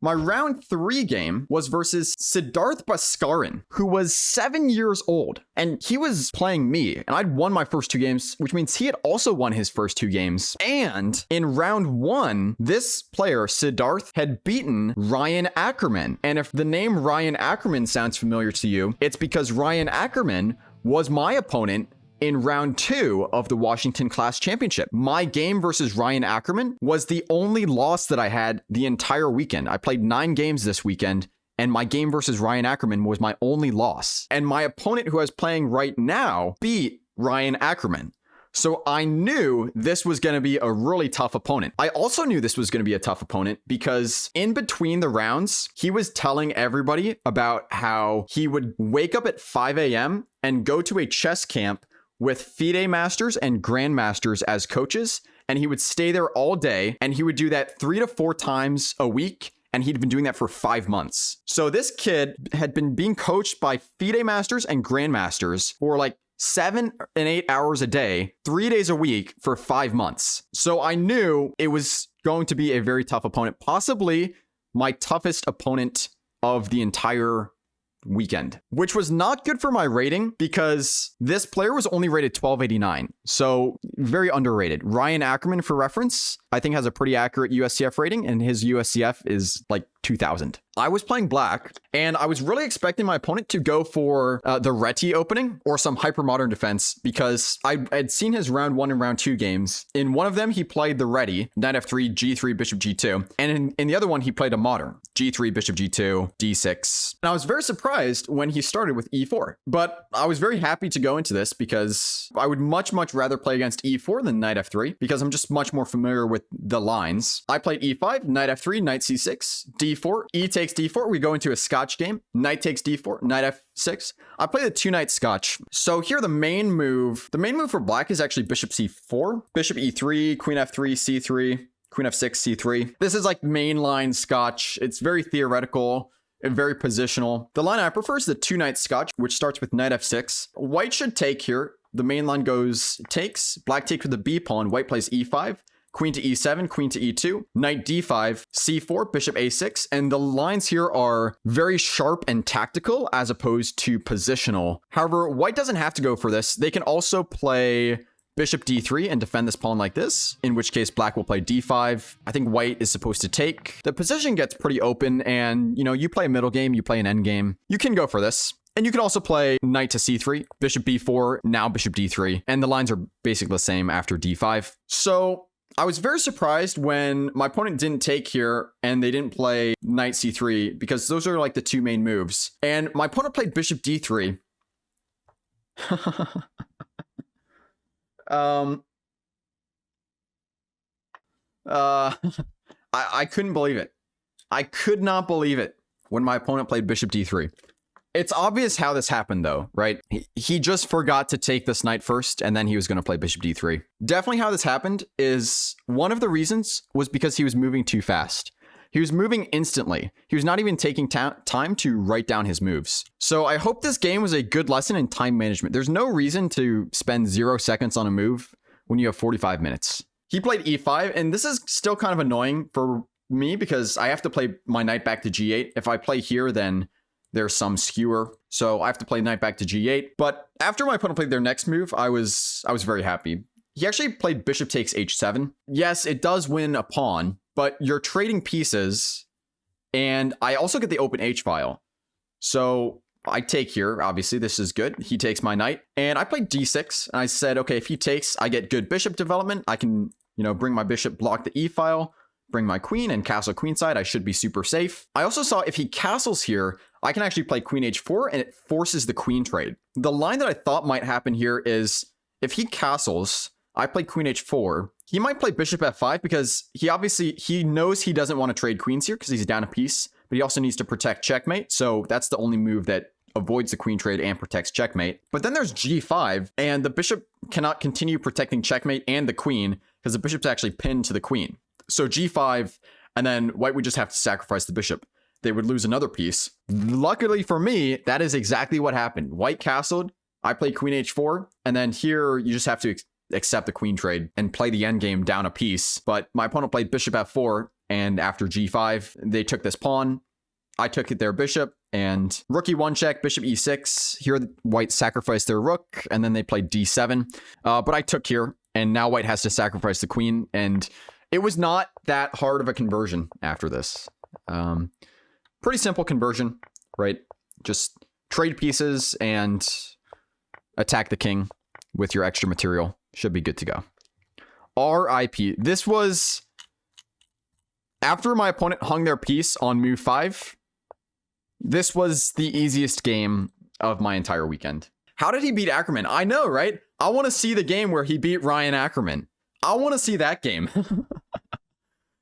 My round 3 game was versus Siddharth Bhaskaran, who was 7 years old. And he was playing me, and I'd won my first 2 games, which means he had also won his first 2 games. And in round 1, this player, Siddharth, had beaten Ryan Ackerman. And if the name Ryan Ackerman sounds familiar to you, it's because Ryan Ackerman was my opponent in round 2 of the Washington Class Championship. My game versus Ryan Ackerman was the only loss that I had the entire weekend. I played 9 games this weekend, and my game versus Ryan Ackerman was my only loss. And my opponent who I was playing right now beat Ryan Ackerman. So I knew this was going to be a really tough opponent. I also knew this was going to be a tough opponent because in between the rounds, he was telling everybody about how he would wake up at 5 a.m. and go to a chess camp with FIDE masters and grandmasters as coaches, and he would stay there all day, and he would do that 3 to 4 times a week, and he'd been doing that for 5 months. So this kid had been being coached by FIDE masters and grandmasters for like 7 and 8 hours a day, 3 days a week for 5 months. So I knew it was going to be a very tough opponent, possibly my toughest opponent of the entire weekend, which was not good for my rating because this player was only rated 1289. So very underrated. Ryan Ackerman, for reference, I think has a pretty accurate USCF rating, and his USCF is like 2000. I was playing black, and I was really expecting my opponent to go for the Reti opening or some hypermodern defense because I had seen his round 1 and round 2 games. In one of them, he played the Reti, knight f3, g3, bishop g2. And in the other one, he played a modern, g3, bishop g2, d6. And I was very surprised when he started with e4. But I was very happy to go into this because I would much rather play against e4 than knight f3 because I'm just much more familiar with the lines. I played e5, knight f3, knight c6, d4, e takes d4. We go into a Scotch game. Knight takes d4, knight f6. I play the 2-knight Scotch. So here the main move for black is actually bishop c4, bishop e3, queen f3, c3, queen f6, c3. This is like mainline Scotch. It's very theoretical and very positional. The line I prefer is the 2-knight Scotch, which starts with knight f6. White should take here. The main line goes takes, black takes with the b pawn, white plays e5, queen to e7, queen to e2, knight d5, c4, bishop a6, and the lines here are very sharp and tactical as opposed to positional. However, white doesn't have to go for this. They can also play bishop d3 and defend this pawn like this, in which case black will play d5. I think white is supposed to take. The position gets pretty open, and you play a middle game, you play an end game. You can go for this. And you can also play knight to c3, bishop b4, now bishop d3, and the lines are basically the same after d5. So I was very surprised when my opponent didn't take here and they didn't play knight c3 because those are like the 2 main moves. And my opponent played bishop d3. I couldn't believe it. I could not believe it when my opponent played bishop d3. It's obvious how this happened though, right? He just forgot to take this knight first, and then he was going to play bishop d3. Definitely how this happened is one of the reasons was because he was moving too fast. He was moving instantly. He was not even taking time to write down his moves. So I hope this game was a good lesson in time management. There's no reason to spend 0 seconds on a move when you have 45 minutes. He played e5, and this is still kind of annoying for me because I have to play my knight back to g8. If I play here, then there's some skewer, so I have to play knight back to g8. But after my opponent played their next move, I was very happy. He actually played bishop takes h7. Yes, it does win a pawn, but you're trading pieces, and I also get the open h-file. So I take here, obviously, this is good. He takes my knight, and I played d6, and I said, okay, if he takes, I get good bishop development. I can, bring my bishop, block the e-file, bring my queen, and castle queenside. I should be super safe. I also saw if he castles here, I can actually play queen h4, and it forces the queen trade. The line that I thought might happen here is if he castles, I play queen h4. He might play bishop f5 because he knows he doesn't want to trade queens here because he's down a piece, but he also needs to protect checkmate. So that's the only move that avoids the queen trade and protects checkmate. But then there's g5, and the bishop cannot continue protecting checkmate and the queen because the bishop's actually pinned to the queen. So g5, and then white would just have to sacrifice the bishop. They would lose another piece. Luckily for me, that is exactly what happened. White castled, I played queen h4, and then here you just have to accept the queen trade and play the endgame down a piece. But my opponent played bishop f4, And after g5, they took this pawn. I took it their bishop, and rookie one check, bishop e6. Here, white sacrificed their rook, and then they played d7. But I took here, and now white has to sacrifice the queen, and it was not that hard of a conversion after this. Pretty simple conversion, right? Just trade pieces and attack the king with your extra material. Should be good to go. RIP. This was after my opponent hung their piece on move 5. This was the easiest game of my entire weekend. How did he beat Ackerman? I know, right? I want to see the game where he beat Ryan Ackerman. I want to see that game.